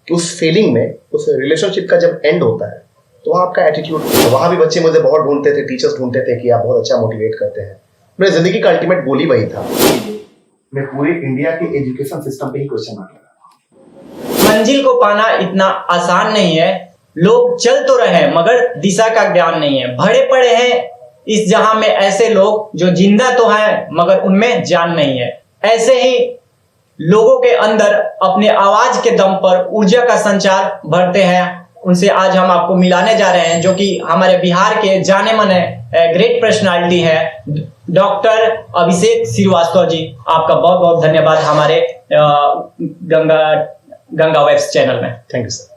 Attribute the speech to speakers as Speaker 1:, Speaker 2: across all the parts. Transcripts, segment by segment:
Speaker 1: कि उस फेलिंग में, उस रिलेशनशिप का जब एंड होता है तो वहाँ आपका एटीट्यूड, वहाँ भी बच्चे मुझे बहुत ढूंढते थे, टीचर्स ढूंढते थे कि आप बहुत अच्छा मोटिवेट करते हैं। मेरी जिंदगी का अल्टीमेट गोल ही वही था। मैं पूरे इंडिया के एजुकेशन सिस्टम पे ही क्वेश्चन मार्क लगा।
Speaker 2: मंजिल को पाना इतना आसान नहीं है। लोग चल तो रहे हैं मगर दिशा का ज्ञान नहीं है। भरे पड़े हैं इस जहां में ऐसे लोग जो जिंदा तो हैं मगर उनमें जान नहीं है। ऐसे ही लोगों के अंदर अपने आवाज के दम पर ऊर्जा का संचार भरते हैं। उनसे आज हम आपको मिलाने जा रहे हैं, जो कि हमारे बिहार के जाने माने ग्रेट पर्सनालिटी है, डॉक्टर अभिषेक श्रीवास्तव जी। आपका बहुत बहुत धन्यवाद हमारे गंगा वेब्स चैनल में।
Speaker 1: Thank you sir,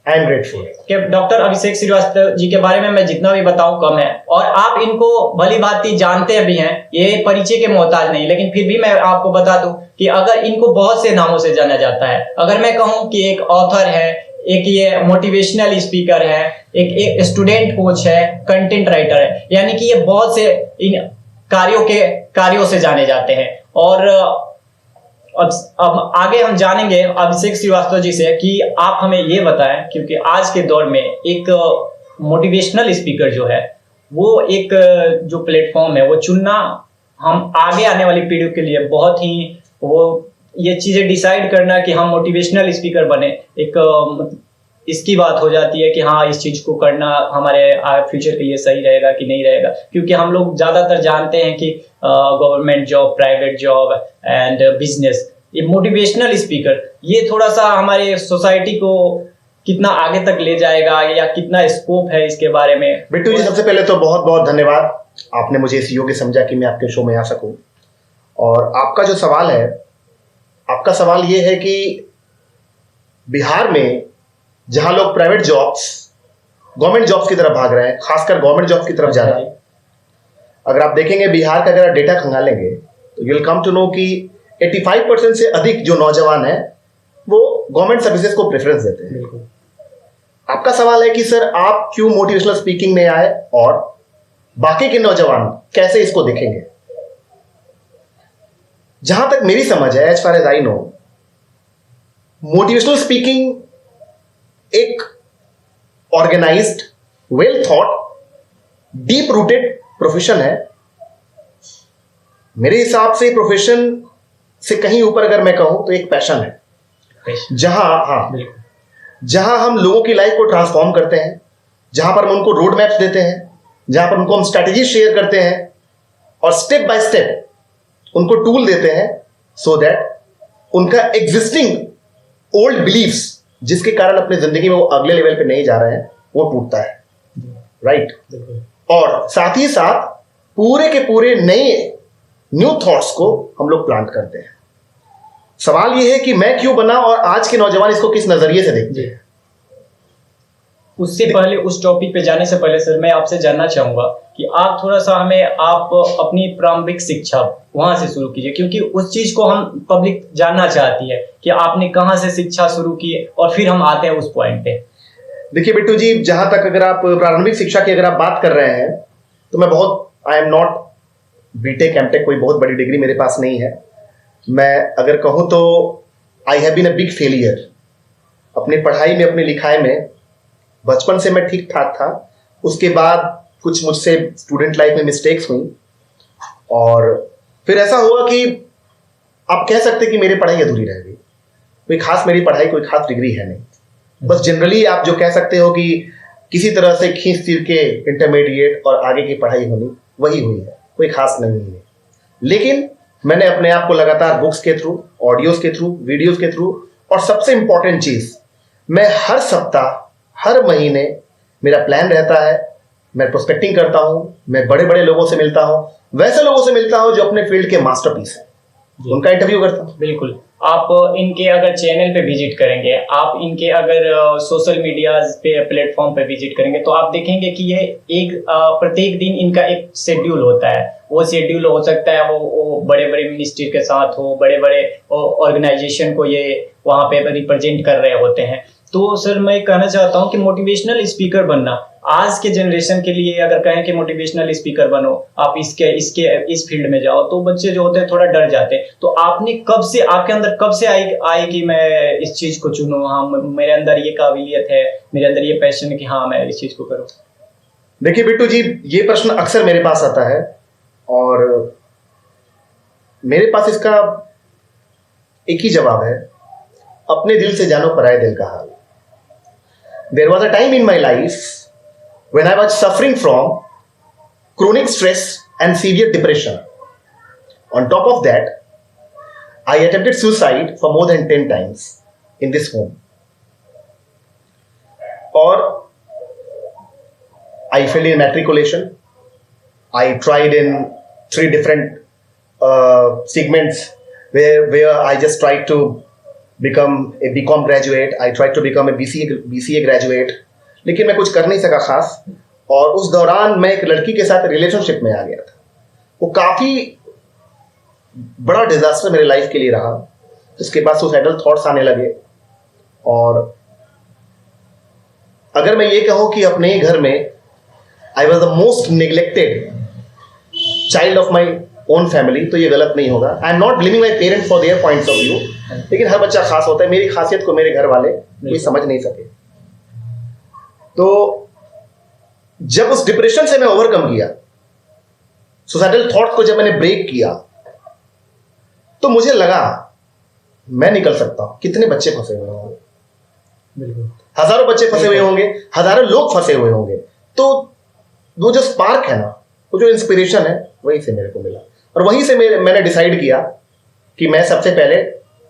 Speaker 1: I am grateful.
Speaker 2: कि डॉक्टर अभिषेक श्रीवास्तव जी के बारे में मैं जितना भी बताऊं कम है, और आप इनको भली भांति जानते भी हैं, ये परिचय के मोहताज नहीं, लेकिन फिर भी मैं आपको बता दूं कि अगर इनको बहुत से नामों से जाना जाता है। अगर मैं कहूं कि एक ऑथर है, एक ये मोटिवेशनल स्पीकर है, एक स्टूडेंट कोच है, कंटेंट राइटर है, यानी कि ये बहुत से इन कार्यों से जाने जाते हैं। और अब आगे हम जानेंगे अभिषेक श्रीवास्तव जी से कि आप हमें ये बताएं, क्योंकि आज के दौर में एक मोटिवेशनल स्पीकर जो है वो एक जो प्लेटफॉर्म है वो चुनना हम आगे आने वाली पीढ़ी के लिए बहुत ही वो ये चीजें डिसाइड करना कि हम मोटिवेशनल स्पीकर बने, एक इसकी बात हो जाती है कि हाँ इस चीज को करना हमारे फ्यूचर के लिए सही रहेगा कि नहीं रहेगा। क्योंकि हम लोग ज्यादातर जानते हैं कि government job, private job and business, ये मोटिवेशनल स्पीकर ये थोड़ा सा हमारे सोसाइटी को कितना आगे तक ले जाएगा या कितना स्कोप है इसके बारे में।
Speaker 1: बिट्टू जी, सबसे पहले तो बहुत बहुत धन्यवाद, आपने मुझे इस योग्य समझा कि मैं आपके शो में आ सकूं। और आपका जो सवाल है, आपका सवाल ये है कि बिहार में जहां लोग प्राइवेट जॉब्स, गवर्नमेंट जॉब्स की तरफ भाग रहे हैं, खासकर गवर्नमेंट जॉब्स की तरफ जा रहे हैं, अगर आप देखेंगे बिहार का अगर आप डेटा खंगालेंगे तो you will come to know कि 85% से अधिक जो नौजवान है वो गवर्नमेंट सर्विसेज को प्रेफरेंस देते हैं। आपका सवाल है कि सर आप क्यों मोटिवेशनल स्पीकिंग में आए और बाकी के नौजवान कैसे इसको देखेंगे। जहां तक मेरी समझ है, as far as I know, motivational speaking एक organised, well thought, deep rooted profession है। मेरे हिसाब से प्रोफेशन से कहीं ऊपर अगर मैं कहूं तो एक पैशन है, जहां हम लोगों की लाइफ को ट्रांसफॉर्म करते हैं, जहां पर हम उनको रोड मैप्स देते हैं, जहां पर उनको हम स्ट्रैटेजी शेयर करते हैं और स्टेप बाय स्टेप उनको टूल देते हैं, सो दैट उनका एग्जिस्टिंग ओल्ड बिलीफ्स जिसके कारण अपनी जिंदगी में वो अगले लेवल पे नहीं जा रहे हैं वो टूटता है, राइट। और साथ ही साथ पूरे के पूरे नए न्यू थॉट्स को हम लोग प्लांट करते हैं। सवाल ये है कि मैं क्यों बना और आज के नौजवान इसको किस नजरिए से देखते हैं।
Speaker 2: उससे पहले, उस टॉपिक पे जाने से पहले सर मैं आपसे जानना चाहूंगा कि आप थोड़ा सा हमें आप अपनी प्रारंभिक शिक्षा वहां से शुरू कीजिए, क्योंकि उस चीज को हम पब्लिक जानना चाहती है कि आपने कहां से शिक्षा शुरू की, और फिर हम आते हैं उस पॉइंट पे।
Speaker 1: देखिए बिट्टू जी, जहां तक अगर आप प्रारंभिक शिक्षा की अगर आप बात कर रहे हैं तो मैं बहुत, I am not BTech MTech, कोई बहुत बड़ी डिग्री मेरे पास नहीं है। मैं अगर कहूं तो I have been a big failure अपनी पढ़ाई में, अपनी लिखाई में। बचपन से मैं ठीक ठाक था, उसके बाद कुछ मुझसे स्टूडेंट लाइफ में मिस्टेक्स हुई और फिर ऐसा हुआ कि आप कह सकते कि मेरी पढ़ाई अधूरी रह गई। कोई खास मेरी पढ़ाई, कोई खास डिग्री है नहीं, बस जनरली आप जो कह सकते हो कि किसी तरह से खींच तीर के इंटरमीडिएट और आगे की पढ़ाई होनी, वही हुई है, कोई खास नहीं है। लेकिन मैंने अपने आप को लगातार बुक्स के थ्रू, ऑडियोज के थ्रू, वीडियोज के थ्रू, और सबसे इंपॉर्टेंट चीज, मैं हर सप्ताह, हर महीने मेरा प्लान रहता है, मैं प्रोस्पेक्टिंग करता हूं, मैं बड़े बड़े लोगों से मिलता हूं, वैसे लोगों से मिलता हूं जो अपने फील्ड के मास्टरपीस हैं, उनका इंटरव्यू करता हूं।
Speaker 2: बिल्कुल, आप इनके अगर चैनल पे विजिट करेंगे, आप इनके अगर सोशल मीडिया पे प्लेटफॉर्म पे विजिट करेंगे तो आप देखेंगे कि ये एक प्रत्येक दिन इनका एक शेड्यूल होता है। वो शेड्यूल हो सकता है वो बड़े बड़े मिनिस्ट्री के साथ हो, बड़े बड़े ऑर्गेनाइजेशन को ये वहाँ पे रिप्रेजेंट कर रहे होते हैं। तो सर मैं कहना चाहता हूँ कि मोटिवेशनल स्पीकर बनना आज के जनरेशन के लिए अगर कहें कि मोटिवेशनल स्पीकर बनो, आप इस फील्ड में जाओ, तो बच्चे जो होते हैं थोड़ा डर जाते हैं। तो आपके अंदर कब से आई कि मैं इस चीज को चुनूं, हाँ मेरे अंदर ये काबिलियत है, मेरे अंदर ये पैशन है कि हाँ मैं इस चीज को करूं?
Speaker 1: देखिए बिट्टू जी, ये प्रश्न अक्सर मेरे पास आता है और मेरे पास इसका एक ही जवाब है, अपने दिल से जानो पराए दिल का हाल। There was a time in my life when I was suffering from chronic stress and severe depression. On top of that, I attempted suicide for more than 10 times in this home. Or I failed in matriculation. I tried in 3 different segments where I just tried to become a BCom graduate. I tried to become a BCA graduate. लेकिन मैं कुछ कर नहीं सका खास। और उस दौरान मैं एक लड़की के साथ रिलेशनशिप में आ गया था। वो काफ़ी बड़ा डिजास्टर मेरे लाइफ के लिए रहा। उसके बाद सुसाइडल थॉट्स आने लगे। और अगर मैं ये कहूँ कि अपने ही घर में I was the most neglected child of my own family, तो ये गलत नहीं होगा। आई am not blaming my parents for their points of view, लेकिन हर बच्चा खास होता है। मेरी खासियत को मेरे घर वाले कोई समझ नहीं सके। तो जब उस डिप्रेशन से मैं ओवरकम किया, सुसाइडल थॉट को जब मैंने ब्रेक किया, तो मुझे लगा मैं निकल सकता हूं। कितने बच्चे फंसे हुए होंगे,
Speaker 2: बिल्कुल
Speaker 1: हजारों बच्चे फंसे हुए होंगे, हजारों लोग फंसे हुए होंगे। तो वो जो स्पार्क है ना, वो जो इंस्पिरेशन है, वहीं से मेरे को मिला। और वहीं से मैंने डिसाइड किया कि मैं सबसे पहले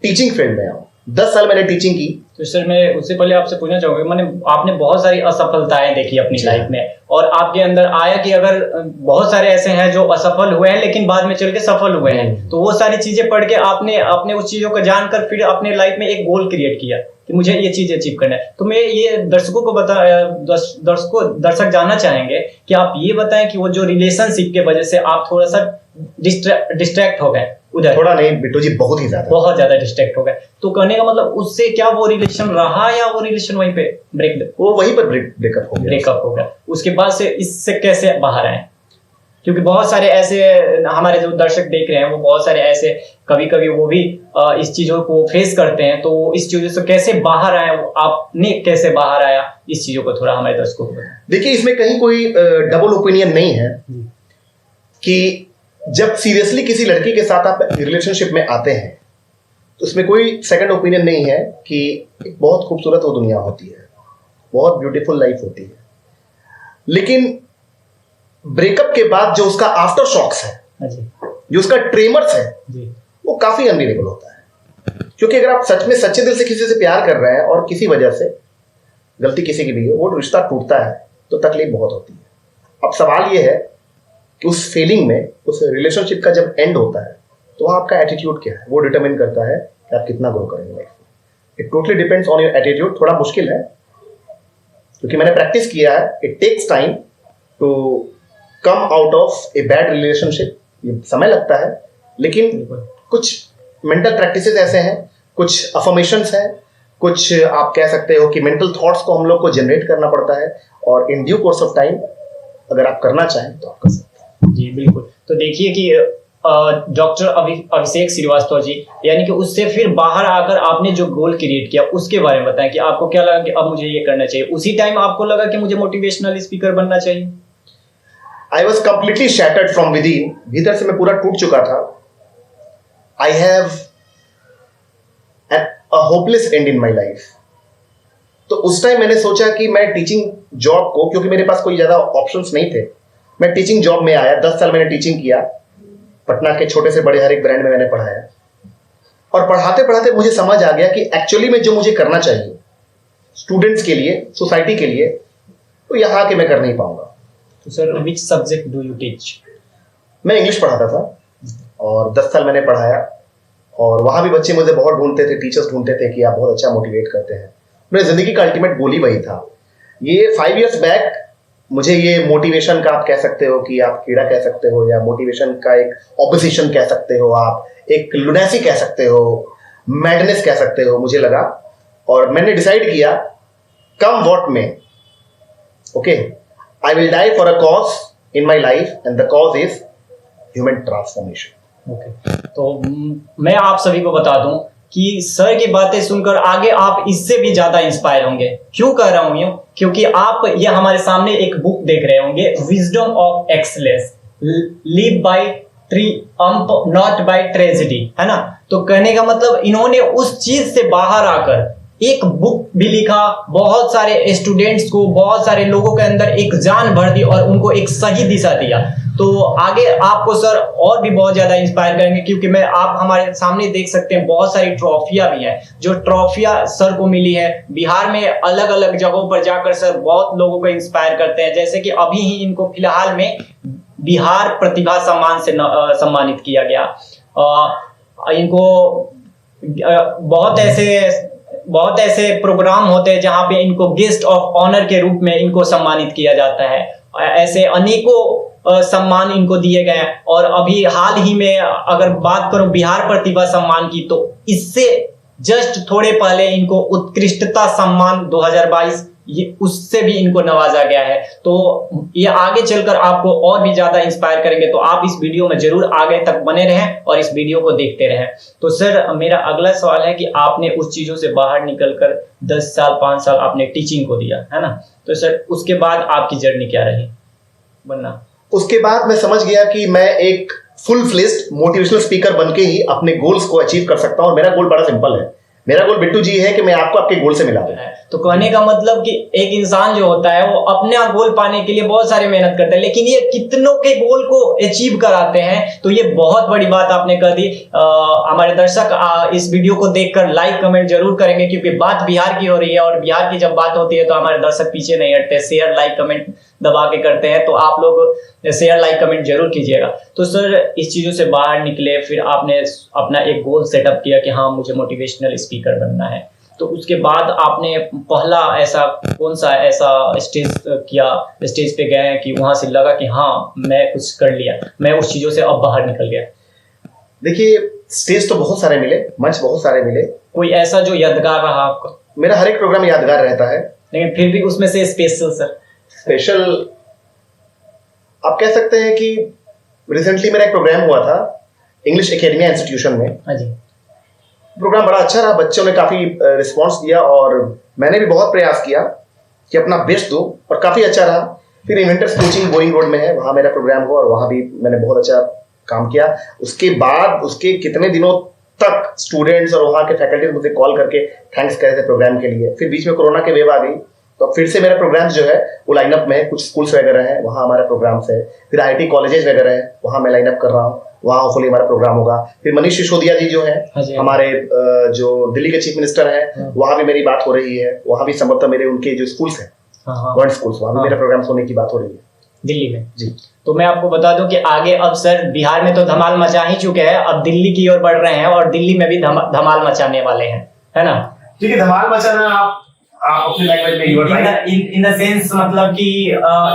Speaker 1: टीचिंग फील्ड में आऊं। 10 साल मैंने टीचिंग की।
Speaker 2: तो सर मैं उससे पहले आपसे पूछना चाहूंगा, आपने बहुत सारी असफलताएं देखी अपनी लाइफ में, और आपके अंदर आया कि अगर बहुत सारे ऐसे हैं जो असफल हुए हैं लेकिन बाद में चल के सफल हुए हैं, तो वो सारी चीजें पढ़ के आपने उस चीजों को जानकर फिर अपने लाइफ में एक गोल क्रिएट किया कि मुझे ये चीज अचीव करना है। तो मैं ये दर्शकों को दर्शक जानना चाहेंगे कि आप ये बताएं कि वो जो रिलेशनशिप के वजह से आप थोड़ा सा डिस्ट्रैक्ट हो गए उधर,
Speaker 1: थोड़ा नहीं बिट्टू जी, बहुत ज्यादा
Speaker 2: डिस्ट्रैक्ट हो गए, तो कहने का मतलब उससे क्या वो रिलेशन रहा या वो रिलेशन वहीं पे ब्रेकअप हो गया? उसके बाद से इससे कैसे बाहर आए? क्योंकि बहुत सारे ऐसे हमारे जो दर्शक देख रहे हैं, वो बहुत सारे ऐसे कभी कभी वो भी इस चीजों को फेस करते हैं। तो इस चीजों से कैसे बाहर आए, आपने कैसे बाहर आया, इस चीजों को थोड़ा हमारे दर्शकों को बताएं।
Speaker 1: देखिए, इसमें कहीं कोई डबल ओपिनियन नहीं है कि जब सीरियसली किसी लड़की के साथ आप रिलेशनशिप में आते हैं, तो उसमें कोई सेकंड ओपिनियन नहीं है कि एक बहुत खूबसूरत वो दुनिया होती है, बहुत ब्यूटीफुल लाइफ होती है। लेकिन ब्रेकअप के बाद जो उसका आफ्टर शॉक्स है, जो उसका ट्रेमर्स है, वो काफी अनबीरेबल होता है। क्योंकि अगर आप सच में सच्चे दिल से किसी से प्यार कर रहे हैं और किसी वजह से गलती किसी की भी हो, वो रिश्ता टूटता है, तो तकलीफ बहुत होती है। अब सवाल ये है कि उस फीलिंग में, उस रिलेशनशिप का जब एंड होता है, तो आपका एटीट्यूड क्या है, वो डिटरमिन करता है कि आप कितना ग्रो करेंगे लाइफ में। It totally depends on your attitude. थोड़ा मुश्किल है, क्योंकि मैंने प्रैक्टिस किया है। It takes time to come out of a bad relationship. ये समय लगता है, लेकिन कुछ मेंटल प्रैक्टिसेस ऐसे हैं, कुछ अफर्मेशंस हैं, कुछ आप कह सकते हो कि मेंटल थॉट्स को हम लोग को जनरेट करना पड़ता है, और in due course of time अगर आप करना चाहें तो आप कर सकते हैं।
Speaker 2: जी बिल्कुल। तो देखिए कि डॉक्टर अभिषेक श्रीवास्तव जी, यानी कि उससे फिर बाहर आकर आपने जो गोल क्रिएट किया, उसके बारे में बताएं कि आपको क्या लगा कि अब मुझे ये करना चाहिए। उसी टाइम आपको लगा कि मुझे मोटिवेशनल स्पीकर बनना चाहिए?
Speaker 1: I was completely shattered from with in. भीतर से मैं पूरा टूट चुका था। I have a hopeless and in my life. तो उस टाइम मैंने सोचा कि मैं टीचिंग जॉब को, क्योंकि मेरे पास कोई ज्यादा ऑप्शंस नहीं थे, मैं टीचिंग जॉब में आया। 10 साल मैंने टीचिंग किया। पटना के छोटे से बड़े हर एक ब्रांड में मैंने पढ़ाया, और पढ़ाते पढ़ाते मुझे समझ आ गया कि एक्चुअली में जो मुझे करना चाहिए स्टूडेंट्स के लिए, सोसाइटी के लिए, तो यहाँ के मैं कर नहीं पाऊंगा।
Speaker 2: तो sir, which subject do you teach?
Speaker 1: मैं इंग्लिश पढ़ाता था, और 10 साल मैंने पढ़ाया, और वहाँ भी बच्चे मुझे बहुत ढूंढते थे, टीचर्स ढूंढते थे कि आप बहुत अच्छा मोटिवेट करते हैं। मेरी जिंदगी का अल्टीमेट गोल ही वही था। ये 5 years बैक मुझे ये मोटिवेशन का, आप कह सकते हो कि आप कीड़ा कह सकते हो, या मोटिवेशन का एक ऑपोजिशन कह सकते हो, आप एक लुनेसी कह सकते हो, मैडनेस कह सकते हो, मुझे लगा। और मैंने डिसाइड किया कम वॉट में, okay, I will die for a cause in my life, and the cause is human transformation.
Speaker 2: Okay तो मैं आप सभी को बता दूं कि सर की बातें सुनकर आगे आप इससे भी ज्यादा इंस्पायर होंगे। क्यों कह रहा हूं यूं? क्योंकि आप ये हमारे सामने एक बुक देख रहे होंगे, wisdom of excellence, live by triumph not by tragedy, है ना। तो कहने का मतलब इन्होंने उस चीज से बाहर आकर एक बुक भी लिखा, बहुत सारे स्टूडेंट्स को, बहुत सारे लोगों के अंदर एक जान भर दी और उनको एक सही दिशा दिया। तो आगे आपको सर और भी बहुत ज्यादा इंस्पायर करेंगे, क्योंकि मैं आप हमारे सामने देख सकते हैं बहुत सारी ट्रॉफियां भी हैं, जो ट्रॉफियां सर को मिली है बिहार में। अलग अलग जगहों पर जाकर सर बहुत लोगों को इंस्पायर करते हैं, जैसे कि अभी ही इनको फिलहाल में बिहार प्रतिभा सम्मान से सम्मानित किया गया। इनको बहुत ऐसे प्रोग्राम होते हैं जहां पे इनको गेस्ट ऑफ ऑनर के रूप में इनको सम्मानित किया जाता है। ऐसे अनेकों सम्मान इनको दिए गए हैं। और अभी हाल ही में अगर बात करूं बिहार प्रतिभा सम्मान की, तो इससे जस्ट थोड़े पहले इनको उत्कृष्टता सम्मान 2022 ये उससे भी इनको नवाजा गया है। तो ये आगे चलकर आपको और भी ज्यादा इंस्पायर करेंगे। तो आप इस वीडियो में जरूर आगे तक बने रहें और इस वीडियो को देखते रहें। तो सर मेरा अगला सवाल है कि आपने उस चीजों से बाहर निकलकर 10 साल 5 साल आपने टीचिंग को दिया, है ना। तो सर उसके बाद आपकी जर्नी क्या रही बनना?
Speaker 1: उसके बाद मैं समझ गया कि मैं एक फुल फ्लेज्ड मोटिवेशनल स्पीकर बनके ही अपने गोल्स को अचीव कर सकता हूं। और मेरा गोल बड़ा सिंपल है। मेरा गोल बिट्टू जी है कि मैं आपको आपके गोल से मिला दूं।
Speaker 2: तो कहने का मतलब कि एक इंसान जो होता है वो अपने गोल पाने के लिए बहुत सारी मेहनत करता है, लेकिन ये कितनों के गोल को अचीव कराते हैं। तो ये बहुत बड़ी बात आपने कर दी। हमारे दर्शक इस वीडियो को देखकर लाइक कमेंट जरूर करेंगे, क्योंकि बात बिहार की हो रही है और बिहार की जब बात होती है तो हमारे दर्शक पीछे नहीं हटते, शेयर लाइक कमेंट दबा के करते हैं। तो आप लोग शेयर लाइक कमेंट जरूर कीजिएगा। तो सर इस चीजों से बाहर निकले, फिर आपने अपना एक गोल सेटअप किया कि हाँ मुझे मोटिवेशनल स्पीकर बनना है। तो उसके बाद आपने पहला ऐसा कौन सा ऐसा स्टेज पे गए कि वहां से लगा कि हाँ मैं कुछ कर लिया, मैं उस चीजों से अब बाहर निकल गया?
Speaker 1: देखिए स्टेज तो बहुत सारे मिले, मंच बहुत सारे मिले।
Speaker 2: कोई ऐसा जो यादगार रहा आपका?
Speaker 1: मेरा हर एक प्रोग्राम यादगार रहता है,
Speaker 2: लेकिन फिर भी उसमें से स्पेशल सर?
Speaker 1: स्पेशल आप कह सकते हैं कि रिसेंटली मेरा एक प्रोग्राम हुआ था इंग्लिश एकेडमिया इंस्टीट्यूशन में।
Speaker 2: हाँ जी।
Speaker 1: प्रोग्राम बड़ा अच्छा रहा, बच्चों ने काफी रिस्पांस दिया और मैंने भी बहुत प्रयास किया कि अपना बेस्ट दूं और काफी अच्छा रहा। फिर इन्वेंटर्स कोचिंग बोरिंग रोड में है, वहां मेरा प्रोग्राम हुआ और वहां भी मैंने बहुत अच्छा काम किया। उसके बाद उसके कितने दिनों तक स्टूडेंट्स और वहां के फैकल्टी मुझे कॉल करके थैंक्स कह रहे थे प्रोग्राम के लिए। फिर बीच में कोरोना की वेव आ गई, तो फिर से मेरा प्रोग्राम जो है वो लाइनअप में है। कुछ स्कूल्स वगैरह हैं, वहाँ हमारा प्रोग्राम्स है। फिर IIT कॉलेजेस वगैरह है, वहाँ मैं लाइनअप कर रहा हूँ, वहाँ होपफुली हमारा प्रोग्राम होगा। फिर मनीष सिसोदिया जी जो है हमारे जो दिल्ली के चीफ मिनिस्टर हैं, वहाँ भी मेरी बात हो रही है। वहाँ भी संभवतः मेरे उनके जो स्कूल्स हैं गवर्नमेंट स्कूल्स, वहाँ भी मेरा प्रोग्राम होने की बात हो रही है
Speaker 2: दिल्ली में
Speaker 1: जी।
Speaker 2: तो मैं आपको बता दूं कि आगे अब सर बिहार में तो धमाल मचा ही चुके हैं, अब दिल्ली की ओर बढ़ रहे हैं और दिल्ली में भी धमाल मचाने वाले हैं, है ना।
Speaker 1: ठीक है, धमाल मचाना आप अपनी लैंग्वेज में you're right
Speaker 2: in the sense मतलब कि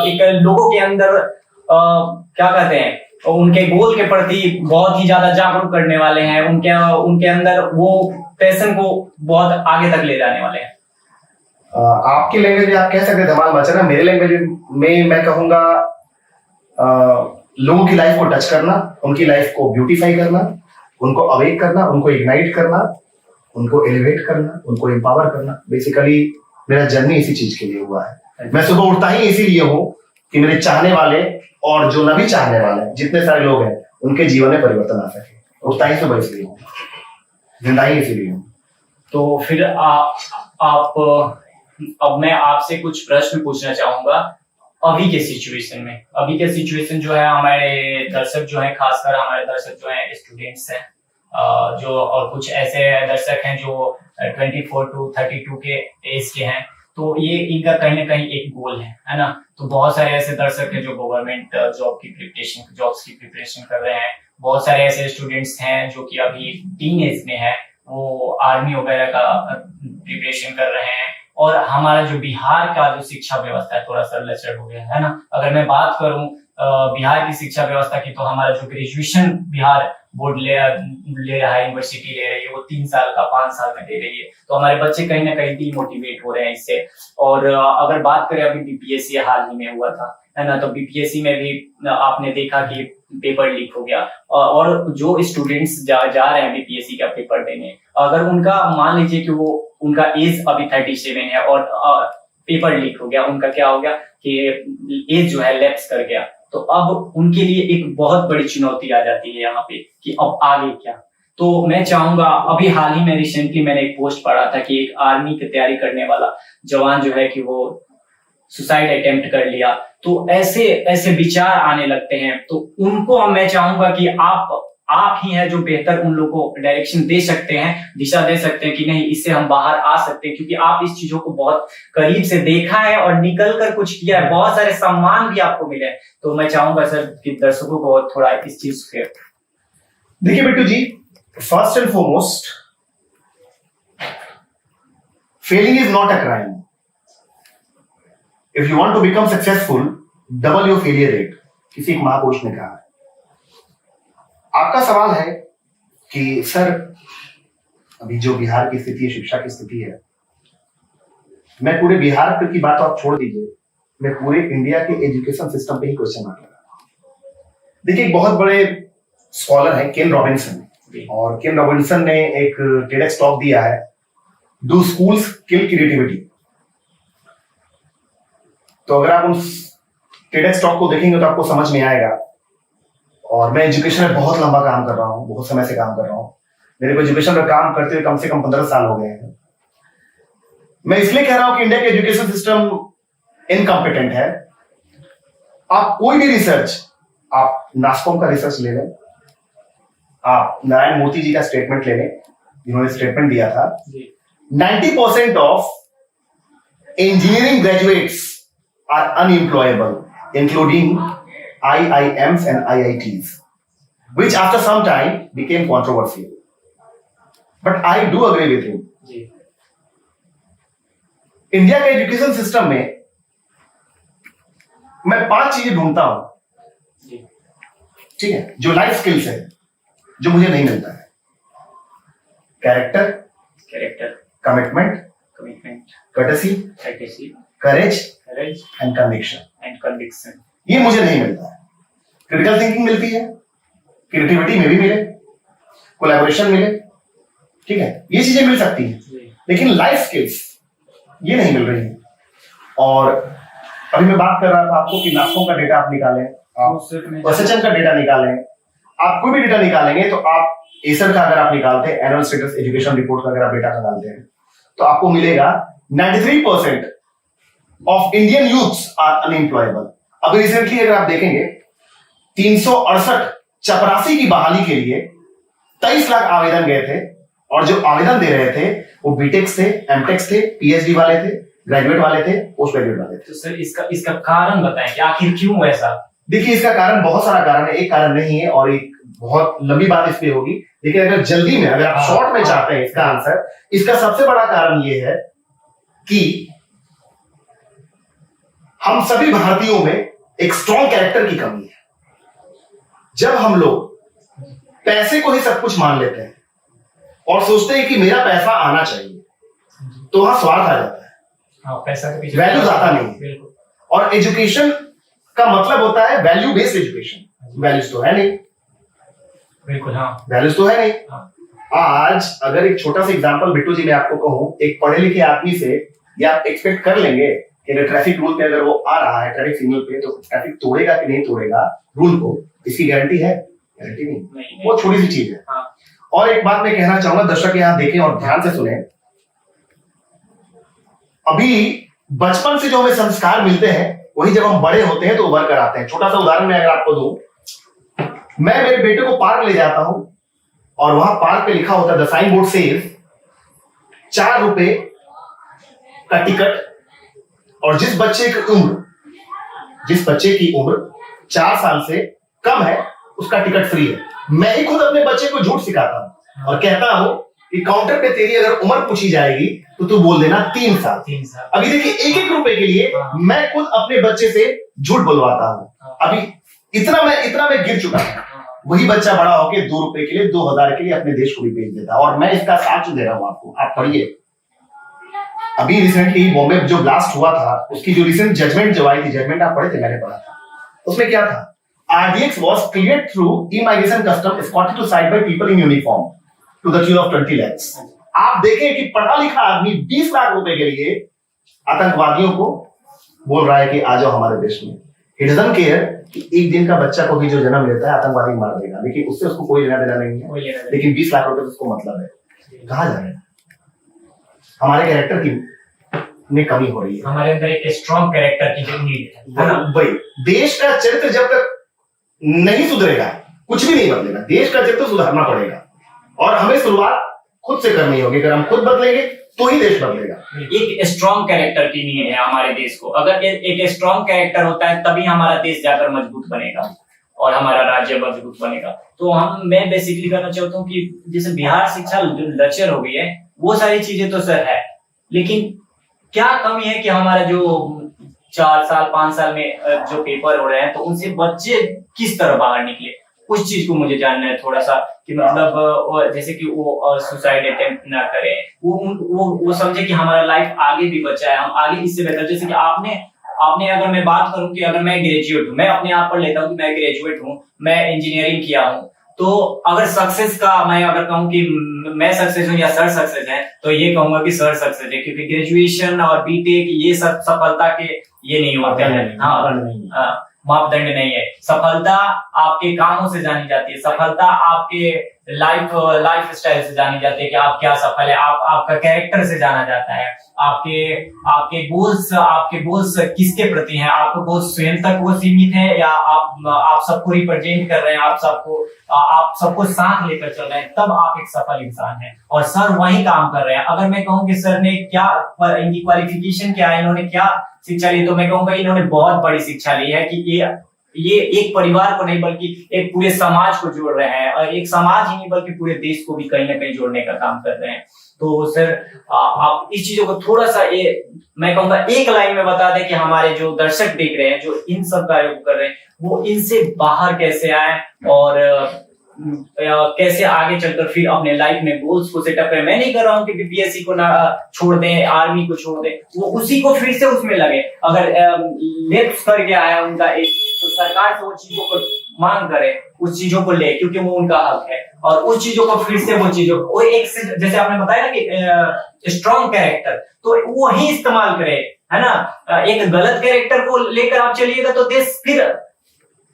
Speaker 2: एक लोगों के अंदर क्या कहते हैं, उनके गोल के प्रति बहुत ही ज्यादा जागरूक करने वाले हैं। उनके अंदर वो पैशन को बहुत आगे तक ले जाने वाले हैं।
Speaker 1: आपकी लैंग्वेज में आप कह सकते हैं धमाल मचाना। मेरे लैंग्वेज में मैं कहूंगा लोगों की लाइफ को टच करना, उनकी लाइफ को ब्यूटीफाई करना, उनको अवेक करना, उनको इग्नाइट करना, उनको एलिवेट करना, उनको एम्पावर करना। बेसिकली मेरा जर्नी इसी चीज के लिए हुआ है। मैं सुबह उठता ही इसीलिए हूँ कि मेरे चाहने वाले और जो न भी चाहने वाले जितने सारे लोग हैं उनके जीवन में परिवर्तन आ सके। उठता ही सुबह इसलिए हूँ, जिंदा ही इसीलिए हूँ।
Speaker 2: तो फिर अब मैं आपसे कुछ प्रश्न पूछना चाहूंगा। अभी के सिचुएशन जो है, हमारे दर्शक जो है, खासकर हमारे दर्शक जो है स्टूडेंट्स हैं, जो और कुछ ऐसे दर्शक हैं जो 24 to 32 के एज के हैं। तो ये इनका कहीं ना कहीं एक गोल है ना। तो बहुत सारे ऐसे दर्शक हैं जो गवर्नमेंट जॉब्स की प्रिपरेशन कर रहे हैं। बहुत सारे ऐसे स्टूडेंट्स हैं जो कि अभी टीन एज में है, वो आर्मी वगैरह का प्रिपरेशन कर रहे हैं। और हमारा जो बिहार का जो शिक्षा व्यवस्था है थोड़ा सा लचर हो गया है ना। अगर मैं बात करूं बिहार की शिक्षा व्यवस्था की, तो हमारा जो ग्रेजुएशन बिहार बोर्ड ले रहा है, यूनिवर्सिटी ले रही है, वो 3 साल का 5 साल में दे रही है। तो हमारे बच्चे कहीं ना कहीं डिमोटिवेट हो रहे हैं इससे। और अगर बात करें, अभी बीपीएससी हाल ही में हुआ था, है ना, तो बीपीएससी में भी आपने देखा कि पेपर लीक हो गया। और जो स्टूडेंट्स जा रहे हैं बीपीएससी का पेपर देने, अगर उनका मान लीजिए कि वो उनका एज अभी 37 है और पेपर लीक हो गया, उनका क्या हो गया कि एज जो है लैप्स कर गया, तो अब उनके लिए एक बहुत बड़ी चुनौती आ जाती है यहाँ पे कि अब आगे क्या। तो मैं चाहूंगा, अभी हाल ही में रिसेंटली मैंने एक पोस्ट पढ़ा था कि एक आर्मी की तैयारी करने वाला जवान जो है कि वो सुसाइड अटेम्प्ट कर लिया। तो ऐसे ऐसे विचार आने लगते हैं, तो उनको मैं चाहूंगा कि आप ही हैं जो बेहतर उन लोगों को डायरेक्शन दे सकते हैं, दिशा दे सकते हैं कि नहीं, इससे हम बाहर आ सकते हैं, क्योंकि आप इस चीजों को बहुत करीब से देखा है और निकल कर कुछ किया है, बहुत सारे सम्मान भी आपको मिले। तो मैं चाहूंगा सर कि दर्शकों को थोड़ा इस चीज के।
Speaker 1: देखिए Bittu ji, first and foremost, failing is not a crime. If you want to become successful, double your failure rate, किसी एक महापुरुष ने कहा है। आपका सवाल है कि सर अभी जो बिहार की स्थिति है, शिक्षा की स्थिति है, मैं पूरे बिहार की बात आप छोड़ दीजिए, मैं पूरे इंडिया के एजुकेशन सिस्टम पे ही क्वेश्चन मार्क लगा रहा हूं। देखिए, एक बहुत बड़े स्कॉलर है केन रॉबिन्सन, और केन रॉबिन्सन ने एक टेडेक्स टॉक दिया है, डू स्कूल्स किल क्रिएटिविटी। तो अगर आप उस टेडेक्स टॉक को देखेंगे तो आपको समझ में आएगा। और मैं एजुकेशन में बहुत लंबा काम कर रहा हूं, बहुत समय से काम कर रहा हूं, मेरे को एजुकेशन में काम करते हुए कम से कम 15 साल हो गए हैं। मैं इसलिए कह रहा हूं कि इंडिया का एजुकेशन सिस्टम इनकॉम्पिटेंट है। आप कोई भी रिसर्च, आप नास्कॉम का रिसर्च ले लें, आप नारायण मूर्ति जी का स्टेटमेंट ले लें, जिन्होंने स्टेटमेंट दिया था 90% of engineering graduates are unemployable, including IIMs and IITs, which after some time became controversial. But I do agree with him. India के एजुकेशन सिस्टम में मैं 5 चीजें ढूंढता हूं, ठीक है, जो लाइफ स्किल्स है, जो मुझे नहीं मिलता है। Character, commitment, courtesy, courage and conviction, ये मुझे नहीं मिलता है। क्रिटिकल थिंकिंग मिलती है, क्रिएटिविटी में भी मिले, कोलैबोरेशन मिले, ठीक है, ये चीजें मिल सकती हैं, लेकिन लाइफ स्किल्स ये नहीं मिल रही है। और अभी मैं बात कर रहा था आपको कि नास्को का डेटा आप निकालें, आप SHM का डेटा निकालें, आप कोई भी डेटा निकालेंगे तो आप एसर का अगर आप निकालते हैं, एनुअल स्टेटस एजुकेशन रिपोर्ट का अगर आप डेटा निकालते हैं, तो आपको मिलेगा 93% of Indian youths are unemployable. अभी रिसेंटली अगर आप देखेंगे 368 चपरासी की बहाली के लिए 23 लाख आवेदन गए थे, और जो आवेदन दे रहे थे वो बीटेक्स थे, एमटेक्स थे, पीएचडी वाले थे, ग्रेजुएट वाले थे, पोस्ट ग्रेजुएट वाले थे।
Speaker 2: तो सर इसका कारण बताएं कि आखिर क्यों ऐसा?
Speaker 1: देखिए, इसका कारण बहुत सारा कारण है, एक कारण नहीं है, और एक बहुत लंबी बात इस पे होगी, लेकिन अगर जल्दी में, अगर आप शॉर्ट में चाहते हैं इसका आंसर, इसका सबसे बड़ा कारण ये है कि हम सभी भारतीयों में एक स्ट्रॉन्ग कैरेक्टर की कमी है। जब हम लोग पैसे को ही सब कुछ मान लेते हैं और सोचते हैं कि मेरा पैसा आना चाहिए, तो वहां स्वार्थ आ जाता है,
Speaker 2: पैसा के पीछे
Speaker 1: वैल्यूज आता नहीं। और एजुकेशन का मतलब होता है वैल्यू बेस्ड एजुकेशन। वैल्यूज तो है नहीं,
Speaker 2: बिल्कुल, हाँ,
Speaker 1: वैल्यूज तो है नहीं।
Speaker 2: हाँ।
Speaker 1: आज अगर एक छोटा सा एग्जांपल बिट्टू जी मैं आपको कहूं, एक पढ़े लिखे आदमी से या आप एक्सपेक्ट कर लेंगे कि अगर ट्रैफिक रूल पे अगर वो आ रहा है, ट्रैफिक सिग्नल पे, तो ट्रैफिक तोड़ेगा कि नहीं तोड़ेगा रूल को, इसकी गारंटी है? गारंटी नहीं। वो छोटी सी चीज है।
Speaker 2: हाँ।
Speaker 1: और एक बात मैं कहना चाहूंगा, दर्शक यहाँ देखें और ध्यान से सुने, अभी बचपन से जो हमें संस्कार मिलते हैं वही जब हम बड़े होते हैं तो उभर कर आते हैं। छोटा सा उदाहरण मैं अगर आपको दूं, मैं मेरे बेटे को पार्क ले जाता हूं और वहां पार्क पे लिखा होता है, द साइन बोर्ड सेज 4 रुपए का टिकट, और जिस बच्चे की उम्र 4 साल से कम है उसका टिकट फ्री है। मैं ही खुद अपने बच्चे को झूठ सिखाता हूं और कहता हूं कि काउंटर पे तेरी अगर उम्र पूछी जाएगी तो तू बोल देना 3 साल। अभी देखिए, 1-1 रुपए के लिए मैं खुद अपने बच्चे से झूठ बुलवाता हूं। अभी इतना मैं गिर चुका हूं। वही बच्चा बड़ा होके 2 रुपए के लिए 2000 के लिए अपने देश को भी बेच देता है। और मैं इसका साक्ष्य दे रहा हूं आपको, आप पढ़िए। अभी रिसेंटली बॉम्बे जो ब्लास्ट हुआ था, उसकी जो रिसेंट जजमेंट जो आई थी, जजमेंट आप पढ़े थे, मैंने पढ़ा था, उसमें क्या था? RDX was cleared through immigration custom escorted to site by people in uniform to the tune of 20 lakhs। आप देखें कि पढ़ा लिखा आदमी 20 लाख रुपए के लिए आतंकवादियों को बोल रहा है कि आ जाओ हमारे देश में। He doesn't care कि एक दिन का बच्चा को भी जो जन्म लेता है आतंकवादी मार देगा, लेकिन उससे उसको कोई लेना देना नहीं है, लेकिन 20 लाख रुपए उसको मतलब है। कहाँ जा रहे हैं? हमारे कैरेक्टर की में कमी हो रही है,
Speaker 2: हमारे अंदर एक स्ट्रॉन्ग कैरेक्टर की नीड है ना
Speaker 1: भाई। देश का चरित्र जब तक नहीं सुधरेगा कुछ भी नहीं बदलेगा। देश का चरित्र सुधारना पड़ेगा और हमें शुरुआत खुद से करनी होगी। अगर हम खुद बदलेंगे तो ही देश बदलेगा।
Speaker 2: एक स्ट्रॉन्ग कैरेक्टर की नीड है हमारे देश को। अगर एक स्ट्रॉन्ग कैरेक्टर होता है तभी हमारा देश जाकर मजबूत बनेगा और हमारा राज्य मजबूत बनेगा। तो मैं बेसिकली कहना चाहता हूँ कि जैसे बिहार शिक्षा जो लचर हो गई है, वो सारी चीजें तो सर है, लेकिन क्या कमी है कि हमारा जो 4 साल 5 साल में जो पेपर हो रहे हैं तो उनसे बच्चे किस तरह बाहर निकले, उस चीज को मुझे जानना है थोड़ा सा। कि मतलब जैसे कि वो सुसाइड अटेम्प्ट ना करें, वो समझे कि हमारा लाइफ आगे भी बचा है, हम आगे इससे बेहतर। जैसे कि आपने अगर मैं बात करूं कि अगर मैं ग्रेजुएट हूं, मैं अपने आप पर लेता हूं कि मैं ग्रेजुएट हूं, मैं इंजीनियरिंग किया हूं, तो अगर सक्सेस का मैं अगर कहूं कि मैं सक्सेस हूं या सर सक्सेस है, तो ये कहूंगा कि सर सक्सेस है, क्योंकि ग्रेजुएशन और बीटेक ये सब सफलता के ये नहीं होते हैं। हाँ, मापदंड नहीं है। सफलता आपके कामों से जानी जाती है, सफलता आपके लाइफ स्टाइल से जानी जाती है कि आप क्या सफल है, आपका कैरेक्टर से जाना जाता है, आपके गोल्स किसके प्रति हैं, आपके गोल्स स्वयं तक वो सीमित है या आप सबको रिप्रेजेंट कर रहे हैं, आप सबको साथ लेकर चल रहे हैं, तब आप एक सफल इंसान हैं। और सर वही काम कर रहे हैं। अगर मैं कहूँ कि सर ने क्या, इनकी क्वालिफिकेशन क्या है, इन्होंने क्या शिक्षा ली, तो मैं कहूँगा इन्होंने बहुत बड़ी शिक्षा ली है कि ये एक परिवार को नहीं बल्कि एक पूरे समाज को जोड़ रहे हैं, और एक समाज ही नहीं बल्कि पूरे देश को भी कहीं ना कहीं जोड़ने का काम कर रहे हैं। तो सर आप इस चीजों को थोड़ा सा मैं कहूँगा एक लाइन में बता दें कि हमारे जो दर्शक देख रहे हैं, जो इन सब कार्यों को कर रहे हैं, वो इनसे बाहर कैसे आए और कैसे आगे चलकर फिर अपने लाइफ में गोल्स को सेटअप करें। मैं नहीं कर रहा हूँ कि बीपीएससी को ना छोड़ दें, आर्मी को छोड़ दें, वो उसी को फिर से उसमें लगे। अगर लेफ्ट कर गया है उनका एक, तो सरकार से वो चीजों को मांग करे, उस चीजों को ले, क्योंकि वो उनका हक है, और उस चीजों को फिर से वो चीजों को एक से, जैसे आपने बताया ना कि स्ट्रॉन्ग कैरेक्टर, तो वो ही इस्तेमाल करे, है ना। एक गलत कैरेक्टर को लेकर आप चलिएगा तो देश फिर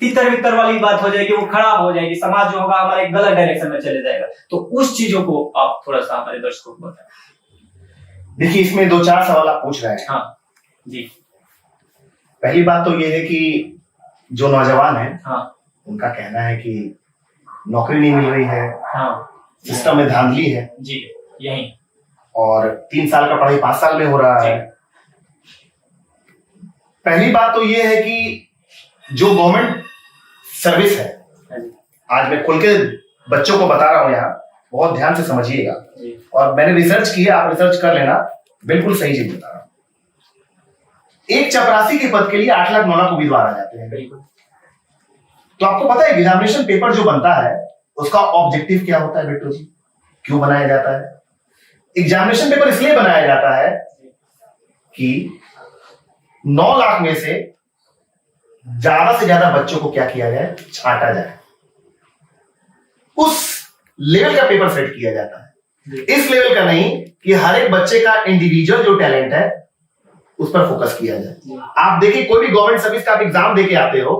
Speaker 2: तितर बितर वाली बात हो जाएगी, वो खराब हो जाएगी, समाज जो होगा हमारे गलत डायरेक्शन में चले जाएगा। तो उस चीजों को आप थोड़ा सा हमारे दर्शकों को बताएं।
Speaker 1: देखिए, इसमें 2-4 सवाल आप पूछ रहे हैं।
Speaker 2: हाँ जी।
Speaker 1: पहली बात तो ये है कि जो नौजवान है,
Speaker 2: हाँ,
Speaker 1: उनका कहना है कि नौकरी नहीं मिल रही है,
Speaker 2: हाँ,
Speaker 1: सिस्टम में धांधली है
Speaker 2: जी, यही,
Speaker 1: और 3 साल का पढ़ाई 5 साल में हो रहा है। पहली बात तो ये है कि जो गवर्नमेंट सर्विस है, आज मैं खुल के बच्चों को बता रहा हूं, यहाँ बहुत ध्यान से समझिएगा, और मैंने रिसर्च किया, आप रिसर्च कर लेना, बिल्कुल सही चीज बता रहा हूं। एक चपरासी के पद के लिए 8 लाख 9 लाख उम्मीदवार आ जाते हैं। तो आपको पता है एग्जामिनेशन पेपर जो बनता है उसका ऑब्जेक्टिव क्या होता है बिट्टू जी? क्यों बनाया जाता है? एग्जामिनेशन पेपर इसलिए बनाया जाता है कि 9 लाख में से ज्यादा से ज्यादा बच्चों को क्या किया जाए, छांटा जाए, उस लेवल का पेपर सेट किया जाता है। इस लेवल का नहीं कि हर एक बच्चे का इंडिविजुअल जो टैलेंट है उस पर फोकस किया जाए। आप देखिए, कोई भी गवर्नमेंट सर्विस का आप एग्जाम देके आते हो,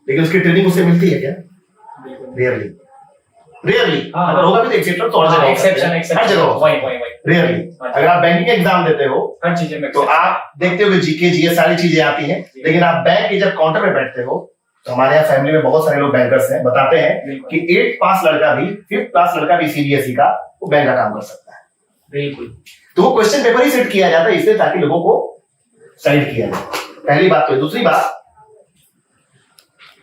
Speaker 1: लेकिन उसकी ट्रेनिंग उसे मिलती है क्या? रेयरली। अगर होगा भी तो एक्सेप्शन, तो और जगह हर जगह रेयरली। अगर आप बैंकिंग एग्जाम देते हो
Speaker 2: हर चीज में,
Speaker 1: तो आप देखते हो कि जीके जीएस सारी चीजें आती हैं, लेकिन आप बैंक के जब काउंटर में बैठते हो, तो हमारे यहाँ फैमिली में बहुत सारे लोग बैंकर्स हैं, बताते हैं कि 8th पास लड़का भी, 5th क्लास लड़का भी सीबीएसई का, वो बैंक का काम कर सकता है।
Speaker 2: बिल्कुल।
Speaker 1: तो वो क्वेश्चन पेपर ही सेट किया जाता है इसलिए ताकि लोगों को साइड किया जाए। पहली बात तो है। दूसरी बात,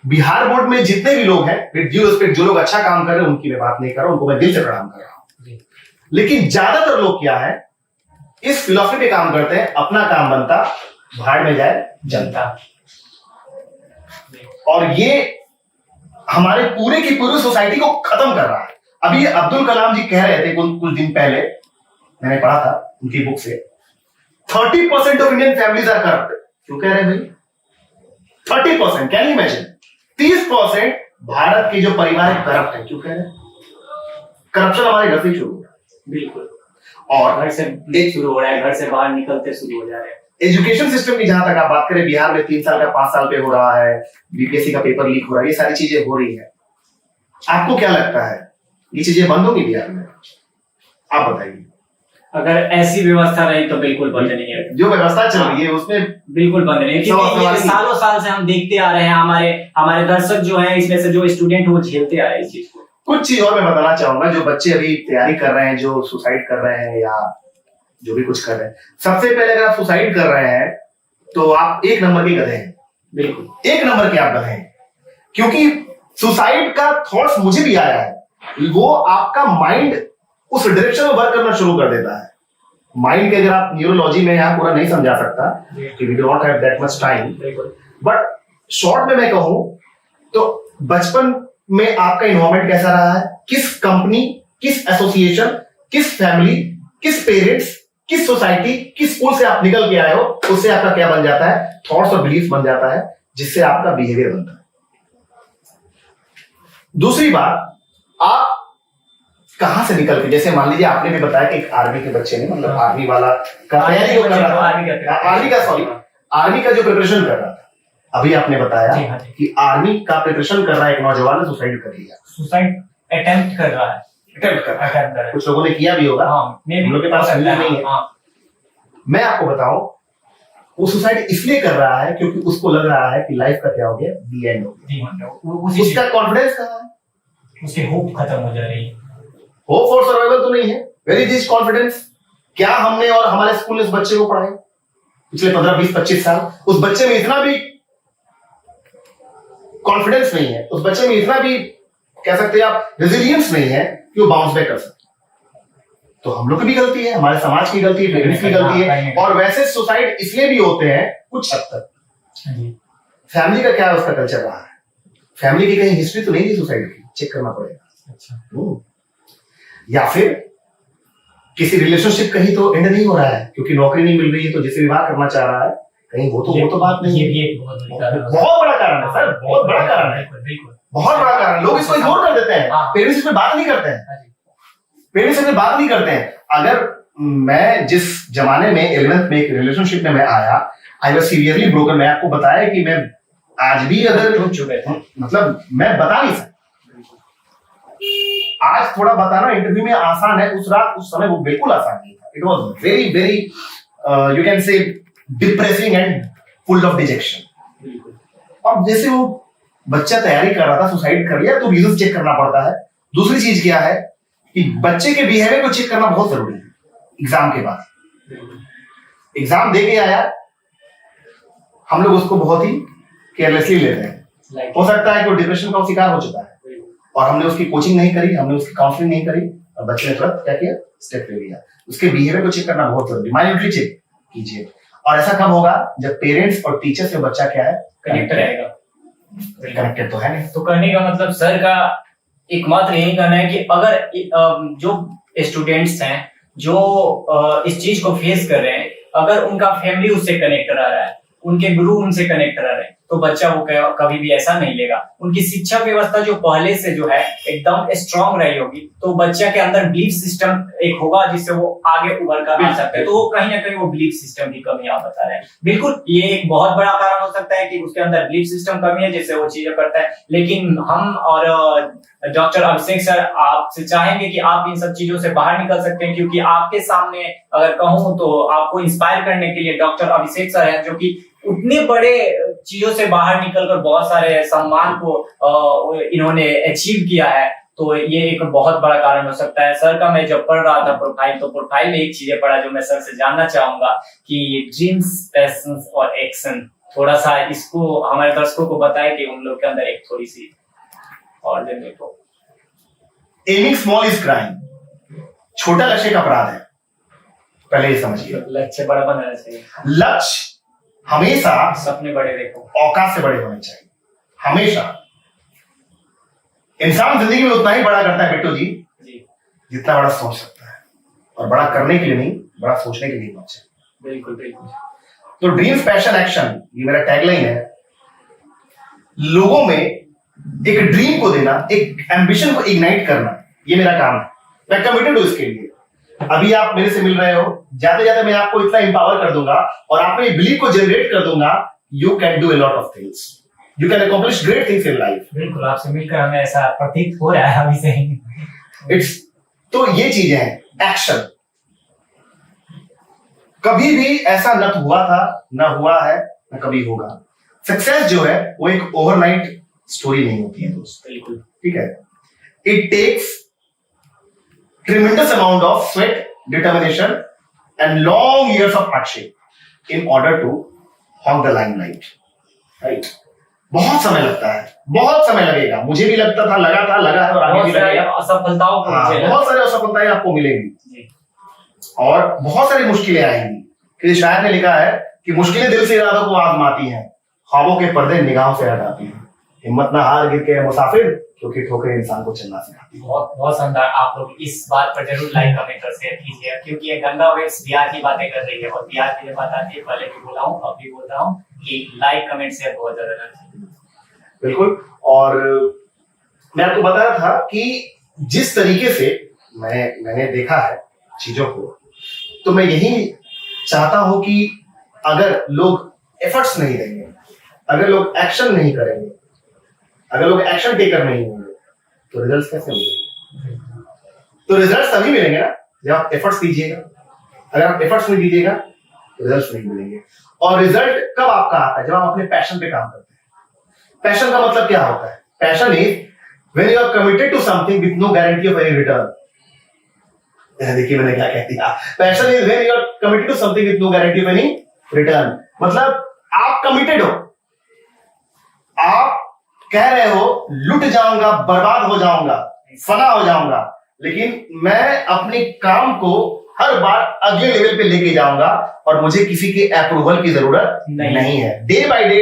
Speaker 1: बिहार बोर्ड में जितने भी लोग हैं, जो लोग अच्छा काम कर रहे हैं उनकी मैं बात नहीं कर रहा हूं, उनको मैं दिल से प्रणाम कर रहा हूं, लेकिन ज्यादातर लोग क्या है, इस फिलॉसफी पे काम करते हैं, अपना काम बनता, भाड़ में जाए जनता। और ये हमारे पूरे की पूरी सोसाइटी को खत्म कर रहा है। अभी अब्दुल कलाम जी कह रहे थे कुछ दिन पहले, मैंने पढ़ा था उनकी बुक से, 30% of Indian families are corrupt. क्यों कह रहे हैं भाई 30%? Can you imagine? 30% भारत के जो परिवार करप्ट है। क्यों कह रहे हैं? करप्शन हमारे घर से शुरू हो रहा है।
Speaker 2: बिल्कुल।
Speaker 1: और
Speaker 2: घर से देख शुरू हो रहा है, घर से बाहर निकलते शुरू हो जा रहे हैं।
Speaker 1: एजुकेशन सिस्टम की जहां तक आप बात करें, बिहार में 3 साल का 5 साल पे हो रहा है, बीपीएससी का पेपर लीक हो रहा है, ये सारी चीजें हो रही है। आपको क्या लगता है ये चीजें बंद होंगी बिहार में? आप बताइए।
Speaker 2: अगर ऐसी व्यवस्था रही तो बिल्कुल बंद नहीं है।
Speaker 1: जो व्यवस्था चल रही है उसमें
Speaker 2: बिल्कुल बंद नहीं है, क्योंकि ये सालों साल से हम देखते आ रहे हैं, हमारे दर्शक जो हैं, इसमें से जो स्टूडेंट वो झेलते आ रहे हैं इस चीज को।
Speaker 1: कुछ चीज और मैं बताना चाहूंगा, जो बच्चे अभी तैयारी कर रहे हैं, जो सुसाइड कर रहे हैं या जो भी कुछ कर रहे हैं, सबसे पहले अगर आप सुसाइड कर रहे हैं तो आप 1 नंबर के गधे हैं।
Speaker 2: बिल्कुल
Speaker 1: 1 नंबर के आप गधे हैं, क्योंकि सुसाइड का थॉट्स मुझे भी आया है, वो आपका माइंड उस डायरेक्शन में वर्क करना शुरू कर देता है। माइंड के अगर आप न्यूरोलॉजी में यहाँ पूरा नहीं समझा सकता, we do not have that much time, but short में मैं कहूं तो बचपन में आपका इन्वॉल्वमेंट कैसा रहा है, किस कंपनी, किस एसोसिएशन, किस फैमिली, किस पेरेंट्स, किस सोसाइटी, किस स्कूल से आप निकल के आए हो, उससे आपका क्या बन जाता है, थॉट्स और बिलीफ बन जाता है, जिससे आपका बिहेवियर बनता है। दूसरी बात, आप कहां से निकल के, जैसे मान लीजिए आपने भी बताया कि एक आर्मी के बच्चे ने, मतलब आर्मी वाला का तैयारी जो कर रहा था, आर्मी का जो प्रिपरेशन कर रहा था, अभी आपने बताया कि आर्मी का प्रिपरेशन कर रहा है एक नौजवान ने सुसाइड कर लिया।
Speaker 2: सुसाइड अटेम्प्ट कर रहा है।
Speaker 1: कुछ लोगों ने किया भी होगा, हम लोग के पास नहीं है। मैं आपको बताऊं, वो सुसाइड इसलिए कर रहा है क्योंकि उसको लग रहा है कि लाइफ का क्या हो गया, दी एंड हो गया। उसका कॉन्फिडेंस कहां है?
Speaker 2: उसकी होप खत्म हो जा रही है।
Speaker 1: होप फॉर सर्वाइवल तो नहीं है, वेयर इज दिस कॉन्फिडेंस? क्या हमने और हमारे स्कूल ने उस बच्चे को पढ़ाया पिछले 15, 20, 25 साल? उस बच्चे में इतना भी कॉन्फिडेंस नहीं है, उस बच्चे में इतना भी कह सकते हैं आप रेजिलियंस नहीं है कि वो बाउंस बैक कर सकते। तो हम लोग की भी गलती है, हमारे समाज की गलती है, पेरेंट्स की गलती है। और वैसे सुसाइड इसलिए भी होते हैं कुछ हद तक, फैमिली का क्या उसका कल्चर रहा है, फैमिली की कहीं हिस्ट्री तो नहीं थी सुसाइड की, चेक करना पड़ेगा। अच्छा। या फिर किसी रिलेशनशिप कहीं तो एंड नहीं हो रहा है क्योंकि नौकरी नहीं मिल रही है, तो जिसे विवाह करना चाह रहा है कहीं वो तो बात नहीं है। ये बहुत बड़ा कारण है सर, बहुत बड़ा कारण है, बहुत बड़ा कारण। लोग इसको इग्नोर कर देते हैं, पेरेंट्स इसमें बात नहीं करते हैं, पेरेंट्स इसमें बात नहीं करते हैं। अगर मैं जिस जमाने में 11th में एक रिलेशनशिप में मैं आया, आई वाज सीवियरली ब्रोकन। मैं आपको बताया कि मैं आज भी अगर मतलब मैं बता नहीं सकता, आज थोड़ा बताना इंटरव्यू में आसान है, उस रात उस समय वो बिल्कुल आसान नहीं था। It was very very you can say depressing and full of detection. अब जैसे वो बच्चा तैयारी कर रहा था, सुसाइड कर लिया, तो रीजन चेक करना पड़ता है। दूसरी चीज क्या है कि बच्चे के बिहेवियर को चेक करना बहुत जरूरी है। एग्जाम के बाद, एग्जाम दे के आया, हम लोग उसको बहुत ही केयरलेसली ले रहे हैं। हो सकता है कि वो डिप्रेशन का शिकार हो चुका है और हमने उसकी कोचिंग नहीं करी, हमने उसकी काउंसलिंग नहीं करी, और बच्चे ने तुरंत क्या किया, स्टेप ले लिया। उसके बिहेवियर को चेक करना बहुत जरूरी, माइन्यूटली चेक कीजिए। और ऐसा कब होगा, जब पेरेंट्स और टीचर से बच्चा क्या है,
Speaker 2: कनेक्ट रहेगा।
Speaker 1: कनेक्टेड तो है नहीं।
Speaker 2: तो कहने का मतलब सर का एकमात्र यही कहना है कि अगर जो स्टूडेंट्स हैं जो इस चीज को फेस कर रहे हैं, अगर उनका फैमिली उससे कनेक्ट रह रहा है, उनके गुरु उनसे कनेक्ट रह रहे हैं, तो बच्चा वो कभी भी ऐसा नहीं लेगा। उनकी शिक्षा व्यवस्था जो पहले से जो है एकदम स्ट्रांग रही होगी, तो बच्चा के अंदर बिलीफ सिस्टम एक होगा जिससे वो आगे उभर कर आ सकते हैं। तो वो कहीं ना कहीं वो बिलीफ सिस्टम की कमी आप बता रहे हैं। बिल्कुल, ये एक बहुत बड़ा कारण हो सकता है कि उसके अंदर बिलीफ सिस्टम कमी है जिससे वो चीजें करता है। लेकिन हम और डॉक्टर अभिषेक सर आपसे चाहेंगे कि आप इन सब चीजों से बाहर निकल सकते हैं, क्योंकि आपके सामने अगर कहूं तो आपको इंस्पायर करने के लिए डॉक्टर अभिषेक सर हैं, जो कि उतने बड़े चीजों से बाहर निकलकर बहुत सारे सम्मान को इन्होंने अचीव किया है। तो ये एक बहुत बड़ा कारण हो सकता है। सर का मैं जब पढ़ रहा था प्रोफाइल, तो प्रोफाइल में एक चीजें पढ़ा जो मैं सर से जानना चाहूंगा कि ड्रीम्स, पैशंस और एक्शन, थोड़ा सा इसको हमारे दर्शकों को बताएं कि उन लोग के अंदर एक थोड़ी सी और देने को।
Speaker 1: एमिंग स्मॉल इज क्राइम, छोटा लक्ष्य का अपराध है, पहले ये समझिए।
Speaker 2: लक्ष्य बड़ा बनाना चाहिए,
Speaker 1: लक्ष्य हमेशा
Speaker 2: सपने बड़े देखो,
Speaker 1: औकात से बड़े होने चाहिए। हमेशा इंसान जिंदगी में उतना ही बड़ा करता है बिट्टू जी जितना बड़ा सोच सकता है, और बड़ा करने के लिए नहीं, बड़ा सोचने के लिए पहुंचे।
Speaker 2: बिल्कुल बिल्कुल।
Speaker 1: तो ड्रीम्स पैशन एक्शन, ये मेरा टैगलाइन है। लोगों में एक ड्रीम को देना, एक एम्बिशन को इग्नाइट करना, ये मेरा काम है। मैं कमिटेड हूं इसके लिए। अभी आप मेरे से मिल रहे हो, ज्यादा ज्यादा मैं आपको इतना इंपावर कर दूंगा और आप में बिलीव को जनरेट कर दूंगा, you can do a lot of things, you can accomplish great things in life.
Speaker 2: बिल्कुल, आपसे मिलकर हमें ऐसा प्रतीत हो रहा है अभी से ही।
Speaker 1: इट्स तो ये चीजें हैं एक्शन। कभी भी ऐसा न तो हुआ था, न हुआ है, न कभी होगा। सक्सेस जो है वो एक ओवरनाइट स्टोरी नहीं होती है दोस्त।
Speaker 2: बिल्कुल
Speaker 1: ठीक है, it takes tremendous amount of sweat, determination and long years of hardship in order to hog the limelight, right? बहुत समय लगता है, बहुत समय लगेगा, मुझे भी लगता था, लगा था, लगा है और आगे भी लगेगा।
Speaker 2: असफलताओं को
Speaker 1: बहुत सारे असफलताएं आपको मिलेंगी और बहुत सारी मुश्किलें आएंगी। किसी शायर ने लिखा है कि मुश्किलें दिल से इरादों को आजमाती हैं, ख्वाबों के पर्दे निगाहों से हटाती हैं। हिम्मत ना हार गिर के मुसाफिर, क्योंकि ठोकरें इंसान को चलना सिखाती है।
Speaker 2: बहुत बहुत शानदार। आप लोग इस बात पर जरूर लाइक कमेंट और शेयर कीजिए, क्योंकि ये गंगा वेव्स बिहार की बातें कर रही है और बिहार की बात आती है, पहले भी बोला हूँ अब भी बोल रहा हूँ कि लाइक कमेंट शेयर बहुत ज्यादा करना।
Speaker 1: बिल्कुल। और मैं आपको बता रहा था कि जिस तरीके से मैंने देखा है चीजों को, तो मैं यही चाहता हूं कि अगर लोग एफर्ट्स नहीं देंगे, अगर लोग एक्शन नहीं करेंगे, अगर लोग एक्शन टेकर नहीं होंगे, तो रिजल्ट्स कैसे मिलेंगे? तो रिजल्ट्स तभी मिलेंगे ना जब आप एफर्ट्स दीजिएगा। अगर आप एफर्ट्स नहीं दीजिएगा तो रिजल्ट्स नहीं मिलेंगे। और रिजल्ट कब आपका आता है? जब आप अपने पैशन पे काम करते हैं। पैशन का मतलब क्या होता है? Passion is when you are committed to something with no guarantee of any return. देखिए मैंने क्या कह दिया। Passion is when you are committed to something with no guarantee of any return. मतलब आप कमिटेड हो, आप कह रहे हो लुट जाऊंगा, बर्बाद हो जाऊंगा, फना हो जाऊंगा, लेकिन मैं अपने काम को हर बार अगले लेवल पे लेके जाऊंगा और मुझे किसी के अप्रूवल की जरूरत नहीं है। Day by day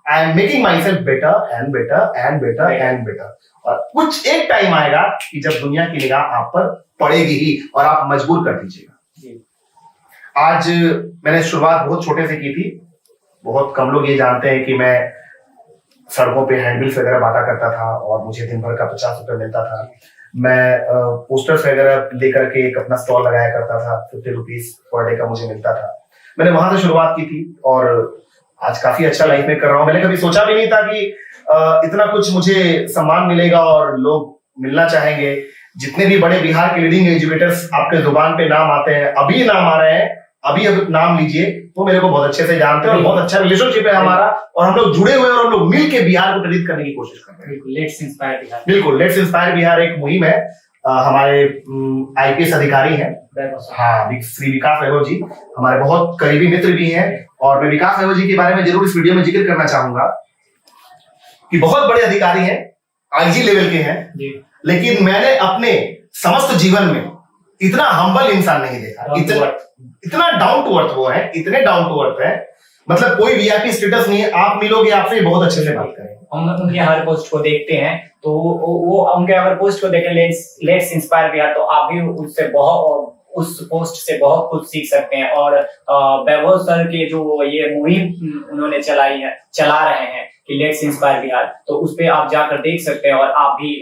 Speaker 1: I am making my self better and better and better and better. और कुछ एक टाइम आएगा कि जब दुनिया की निगाह आप पर पड़ेगी ही और आप मजबूर कर दीजिएगा। आज मैंने शुरुआत बहुत छोटे से की थी। बहुत कम लोग ये जानते हैं कि मैं सड़कों पे हैंडबिल्स वगैरह बांटा करता था और मुझे दिन भर का 50 रुपए मिलता था। मैं पोस्टर्स वगैरह लेकर के एक अपना स्टॉल लगाया करता था, 50 रुपीज पर डे का मुझे मिलता था। मैंने वहां से शुरुआत की थी और आज काफी अच्छा लाइफ में कर रहा हूँ। मैंने कभी सोचा भी नहीं था कि इतना कुछ मुझे सम्मान मिलेगा और लोग मिलना चाहेंगे। जितने भी बड़े बिहार के लीडिंग एजुकेटर्स आपके जुबान पे नाम आते हैं, अभी नाम आ रहे हैं, अभी अब नाम लीजिए, वो मेरे को बहुत अच्छे से जानते हैं और बहुत अच्छा रिलेशनशिप है हमारा और हम लोग जुड़े हुए हैं और हम लोग मिल के बिहार को प्रेरित करने की कोशिश कर रहे हैं।
Speaker 2: बिल्कुल, लेट्स इंस्पायर बिहार।
Speaker 1: बिल्कुल, लेट्स इंस्पायर बिहार एक मुहिम है। हमारे आईपीएस अधिकारी हैं, हाँ, श्री विकास वैभव जी हमारे बहुत करीबी मित्र भी हैं और मैं विकास वैभव जी के बारे में जरूर इस वीडियो में जिक्र करना चाहूंगा कि बहुत बड़े अधिकारी हैं, आईजी लेवल के हैं, लेकिन मैंने अपने समस्त जीवन में इतना हम्बल इंसान नहीं देखा। इतना डाउन टू अर्थ वो है, इतने डाउन टू अर्थ है, मतलब कोई वीआईपी स्टेटस नहीं है। आप मिलोगे, आपसे बहुत अच्छे से बात करेंगे।
Speaker 2: हम उनके हर पोस्ट को देखते हैं तो वो उनके अगर पोस्ट को देखें लेट्स इंस्पायर बिहार, तो आप भी उससे बहुत उस पोस्ट से बहुत कुछ सीख सकते हैं। और वैभव सर के जो ये मुहिम उन्होंने चला रहे हैं कि लेट्स इंस्पायर बिहार, तो उस पे आप जाकर देख सकते हैं। और आप भी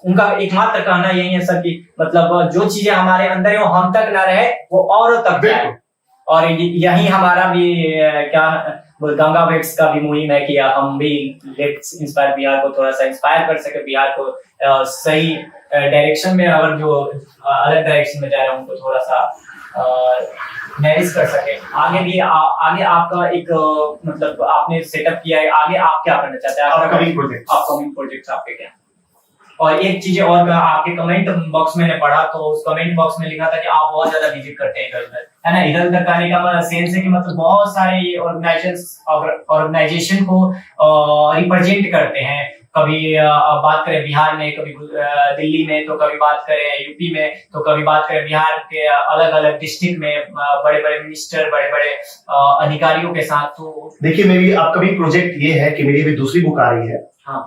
Speaker 2: उनका एकमात्र कहना यही है सर कि मतलब जो चीजें हमारे अंदर है वो हम तक ना रहे, वो औरों तक जाए। और यही हमारा भी क्या गंगा वेव्स का भी मुहिम है कि हम भी लेट्स इंस्पायर बिहार को थोड़ा सा इंस्पायर कर सके, बिहार को सही डायरेक्शन में, अगर जो अलग डायरेक्शन में जा रहे हैं उनको थोड़ा सा मैनेज कर सके। आगे भी आगे आपका एक मतलब आपने सेटअप किया है, आगे आप क्या करना चाहते हैं? अपकमिंग प्रोजेक्ट्स आपके क्या? और एक चीज और, आपके कमेंट बॉक्स में पढ़ा तो उस कमेंट बॉक्स में लिखा था कि आप बहुत ज्यादा विजिट करते हैं इधर उधर, है ना? इधर उधर करने का सेंस है कि मतलब बहुत सारे ऑर्गेनाइजेशन को रिप्रेजेंट करते हैं, कभी बात करें बिहार में, कभी दिल्ली में, तो कभी बात करें यूपी में, तो कभी बात करें बिहार के अलग अलग डिस्ट्रिक्ट में बड़े बड़े मिनिस्टर, बड़े बड़े अधिकारियों के साथ। तो
Speaker 1: देखिए, मेरी अपकमिंग प्रोजेक्ट ये है कि मेरी अभी दूसरी बुक आ रही है,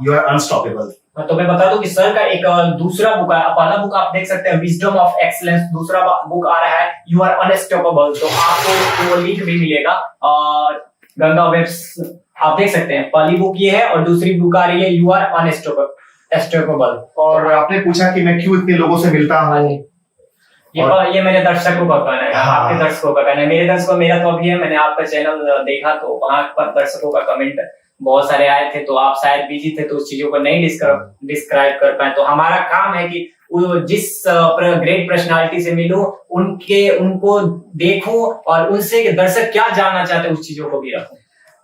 Speaker 1: यू आर अनस्टॉपेबल।
Speaker 2: तो मैं बता दूं कि सर का एक दूसरा बुक है, पहला बुक आप देख सकते हैं विजडम ऑफ एक्सीलेंस, दूसरा बुक आ रहा है यू आर अनस्टॉपेबल। तो आपको वो लिंक भी मिलेगा और गंगा वेब्स आप देख सकते हैं। पहली बुक ये है और दूसरी बुक आ रही है यू आर अनस्टॉपेबल।
Speaker 1: और आपने पूछा कि मैं क्यों इतने लोगों से मिलता हूँ,
Speaker 2: ये मेरे दर्शकों का कहना है,
Speaker 1: हाँ।
Speaker 2: आपके दर्शकों का कहना है। मेरे दर्शकों, मेरा तो अभी है, मैंने आपका चैनल देखा तो वहां पर दर्शकों का कमेंट बहुत सारे आए थे, तो आप शायद बिजी थे तो उस चीजों को नहीं डिस्क्राइब कर पाए। तो हमारा काम है कि जिस ग्रेट पर्सनालिटी से मिलूं उनको देखूं और उनसे दर्शक क्या जानना चाहते हैं उस चीजों को भी रखूं।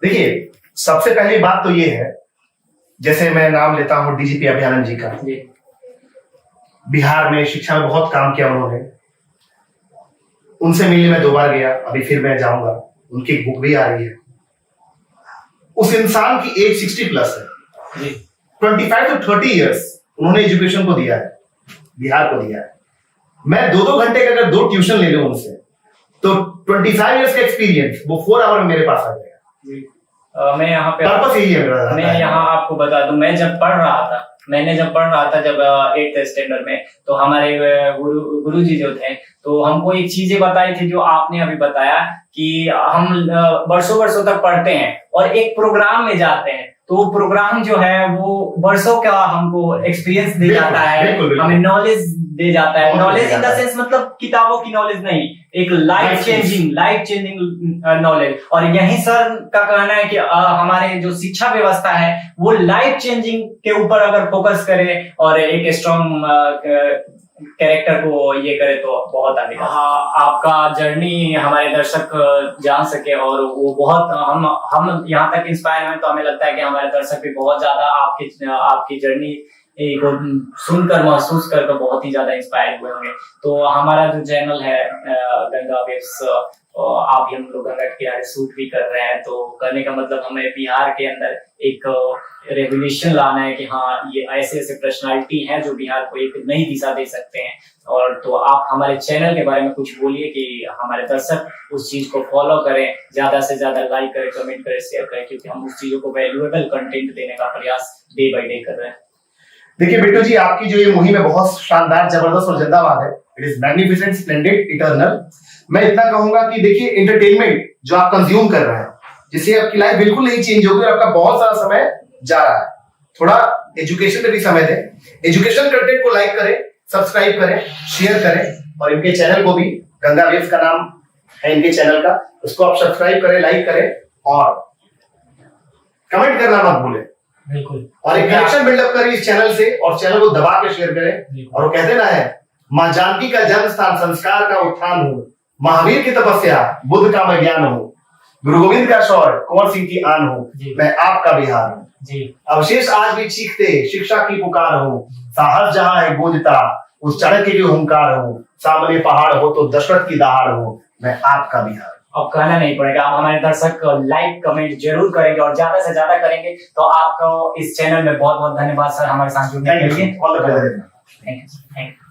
Speaker 1: देखिए, सबसे पहली बात तो ये है, जैसे मैं नाम लेता हूं डीजीपी अभयानंद जी का। बिहार में शिक्षा में बहुत काम किया उन्होंने, उनसे मिलने मैं 2 बार गया, अभी फिर मैं जाऊंगा, उनकी एक बुक भी आ रही है। उस इंसान की एज 60 प्लस है, 25 to 30 इयर्स उन्होंने एजुकेशन को दिया है, बिहार को दिया है। मैं 2-2 घंटे का अगर 2 ट्यूशन ले लूं उनसे, तो 25 इयर्स का एक्सपीरियंस वो 4 आवर में मेरे पास आ जाएगा।
Speaker 2: मैं यहाँ पे
Speaker 1: पर्पस यही है।
Speaker 2: मैं यहाँ आपको बता दूं, मैंने जब पढ़ रहा था जब 8th स्टैंडर्ड में, तो हमारे गुरु जी जो थे, तो हमको एक चीजें बताई थी जो आपने अभी बताया कि हम वर्षों तक पढ़ते हैं और एक प्रोग्राम में जाते हैं, तो प्रोग्राम जो है वो वर्षों का हमको एक्सपीरियंस दे जाता है, हमें नॉलेज दे जाता है। नॉलेज इन द सेंस मतलब किताबों की नॉलेज नहीं, एक लाइफ चेंजिंग नॉलेज। और यही सर का कहना है कि हमारे जो शिक्षा व्यवस्था है वो लाइफ चेंजिंग के ऊपर अगर फोकस करे और एक स्ट्रॉन्ग कैरेक्टर को ये करे तो बहुत आगे। आपका जर्नी हमारे दर्शक जान सके और वो बहुत हम यहाँ तक इंस्पायर हैं, तो हमें लगता है कि हमारे दर्शक भी बहुत ज्यादा आपकी जर्नी को सुनकर महसूस कर बहुत ही ज्यादा इंस्पायर हुए होंगे। तो हमारा जो चैनल है गंगा वेब्स, आप हम लोग गंगा के किनारे शूट भी कर रहे हैं, तो करने का मतलब हमें बिहार के अंदर एक रेवोल्यूशन लाना है कि हाँ, ये ऐसे ऐसे पर्सनालिटी हैं जो बिहार को एक नई दिशा दे सकते हैं। और तो आप हमारे चैनल के बारे में कुछ बोलिए कि हमारे दर्शक उस चीज को फॉलो करें, ज्यादा से ज्यादा लाइक करें, कमेंट करें, शेयर करें, क्योंकि हम उस चीजों को वैल्यूएबल कंटेंट देने का प्रयास डे बाय डे कर रहे हैं।
Speaker 1: देखिए बिट्टू जी, आपकी जो ये मुहिम है बहुत शानदार, जबरदस्त और जिंदाबाद है। It is magnificent, splendid, eternal. मैं इतना कहूंगा कि देखिए, एंटरटेनमेंट जो आप कंज्यूम कर रहे हैं, जिससे आपकी लाइफ बिल्कुल नहीं चेंज होगी और आपका बहुत सारा समय जा रहा है, थोड़ा एजुकेशन पे भी समय दें। एजुकेशन कंटेंट को लाइक करें, सब्सक्राइब करें, शेयर करें, और इनके चैनल को भी, गंगा वेव्स का नाम है इनके चैनल का, उसको आप सब्सक्राइब करें, लाइक करें और कमेंट करना मत भूलें।
Speaker 2: बिल्कुल।
Speaker 1: और एक कनेक्शन बिल्डअप करें इस चैनल से, और चैनल को दबा के शेयर करें। और वो कहते ना है, मां जानकी का जन्म स्थान, संस्कार का उत्थान हूँ, महावीर की तपस्या, बुद्ध का मैं ज्ञान हूँ, गुरु गोविंद का शौर्य, कुंवर सिंह की आन हूँ, मैं आपका बिहार हूँ। अवशेष आज भी चीखते, शिक्षा की पुकार हूँ, साहस जहां है गूंजता, उस चाणक्य की हुंकार हूँ, सामने पहाड़ हो तो दशरथ की दहाड़ हूँ, मैं आपका बिहार।
Speaker 2: अब कहना नहीं पड़ेगा, आप हमारे दर्शक लाइक कमेंट जरूर करेंगे और ज्यादा से ज्यादा करेंगे। तो आपको इस चैनल में बहुत बहुत धन्यवाद सर, हमारे साथ जुड़ने के लिए।
Speaker 1: Thank you.